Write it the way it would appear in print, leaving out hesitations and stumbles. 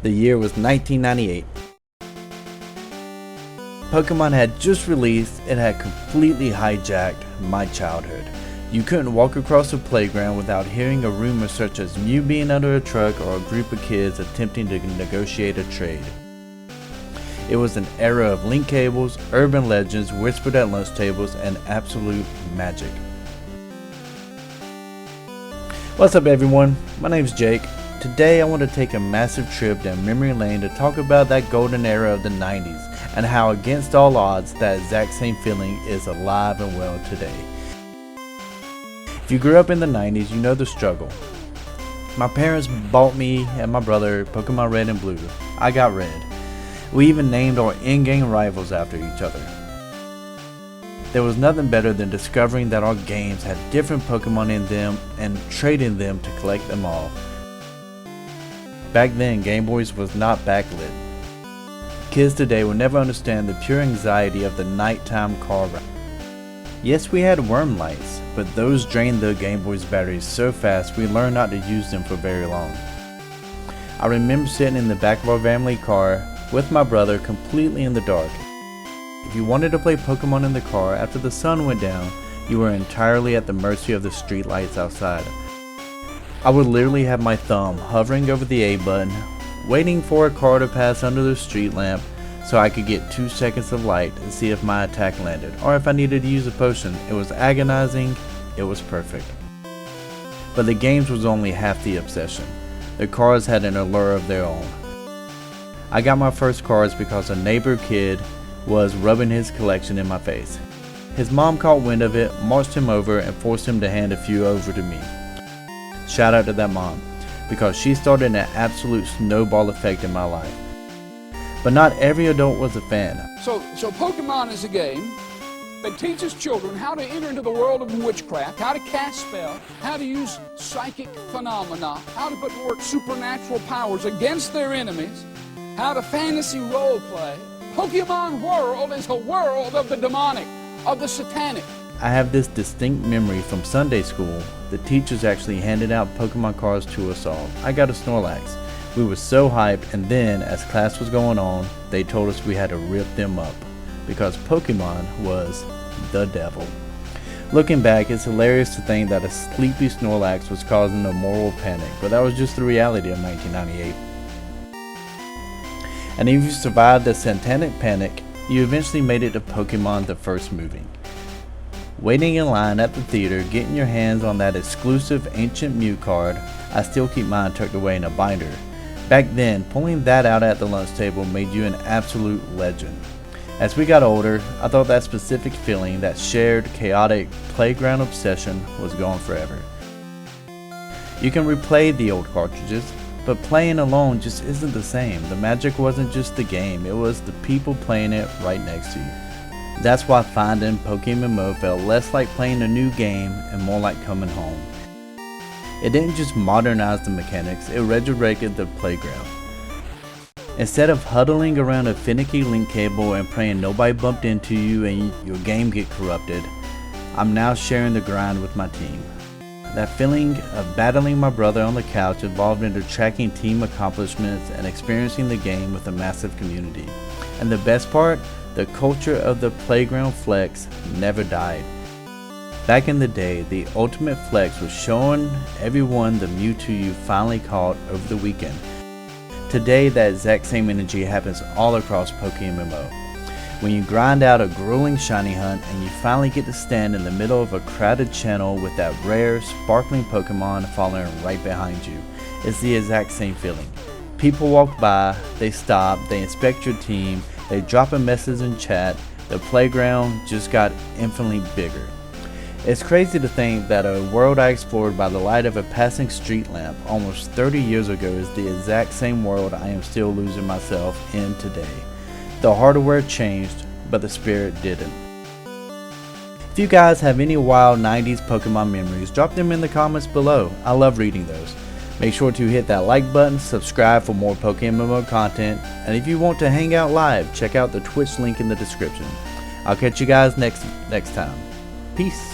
The year was 1998. Pokemon had just released and had completely hijacked my childhood. You couldn't walk across a playground without hearing a rumor such as Mew being under a truck or a group of kids attempting to negotiate a trade. It was an era of link cables, urban legends whispered at lunch tables, and absolute magic. What's up everyone, my name's Jake. Today I want to take a massive trip down memory lane to talk about that golden era of the 90s and how against all odds that exact same feeling is alive and well today. If you grew up in the 90s, you know the struggle. My parents bought me and my brother Pokemon Red and Blue. I got Red. We even named our in-game rivals after each other. There was nothing better than discovering that our games had different Pokemon in them and trading them to collect them all. Back then, Game Boys was not backlit. Kids today will never understand the pure anxiety of the nighttime car ride. Yes, we had worm lights, but those drained the Game Boy's batteries so fast we learned not to use them for very long. I remember sitting in the back of our family car with my brother completely in the dark. If you wanted to play Pokemon in the car after the sun went down, you were entirely at the mercy of the street lights outside. I would literally have my thumb hovering over the A button, waiting for a car to pass under the street lamp so I could get 2 seconds of light and see if my attack landed, or if I needed to use a potion. It was agonizing, it was perfect. But the games was only half the obsession. The cars had an allure of their own. I got my first cars because a neighbor kid was rubbing his collection in my face. His mom caught wind of it, marched him over, and forced him to hand a few over to me. Shout out to that mom, because she started an absolute snowball effect in my life. But not every adult was a fan. So Pokemon is a game that teaches children how to enter into the world of witchcraft, how to cast spells, how to use psychic phenomena, how to put to work supernatural powers against their enemies, how to fantasy role play. Pokemon world is a world of the demonic, of the satanic. I have this distinct memory from Sunday school. The teachers actually handed out Pokemon cards to us all. I got a Snorlax. We were so hyped, and then as class was going on, they told us we had to rip them up because Pokemon was the devil. Looking back, it's hilarious to think that a sleepy Snorlax was causing a moral panic, but that was just the reality of 1998. And if you survived the Satanic Panic, you eventually made it to Pokemon the first movie. Waiting in line at the theater, getting your hands on that exclusive Ancient Mew card. I still keep mine tucked away in a binder. Back then, pulling that out at the lunch table made you an absolute legend. As we got older, I thought that specific feeling, that shared, chaotic playground obsession was gone forever. You can replay the old cartridges, but playing alone just isn't the same. The magic wasn't just the game, it was the people playing it right next to you. That's why finding PokeMMO felt less like playing a new game and more like coming home. It didn't just modernize the mechanics, it resurrected the playground. Instead of huddling around a finicky link cable and praying nobody bumped into you and your game get corrupted, I'm now sharing the grind with my team. That feeling of battling my brother on the couch evolved into tracking team accomplishments and experiencing the game with a massive community. And the best part? The culture of the playground flex never died. Back in the day, the ultimate flex was showing everyone the Mewtwo you finally caught over the weekend. Today, that exact same energy happens all across PokeMMO. When you grind out a grueling shiny hunt and you finally get to stand in the middle of a crowded channel with that rare, sparkling Pokemon following right behind you, it's the exact same feeling. People walk by, they stop, they inspect your team, they drop a message in chat. The playground just got infinitely bigger. It's crazy to think that a world I explored by the light of a passing street lamp almost 30 years ago is the exact same world I am still losing myself in today. The hardware changed, but the spirit didn't. If you guys have any wild 90s Pokemon memories, drop them in the comments below. I love reading those. Make sure to hit that like button, subscribe for more PokeMMO content, and if you want to hang out live, check out the Twitch link in the description. I'll catch you guys next time. Peace.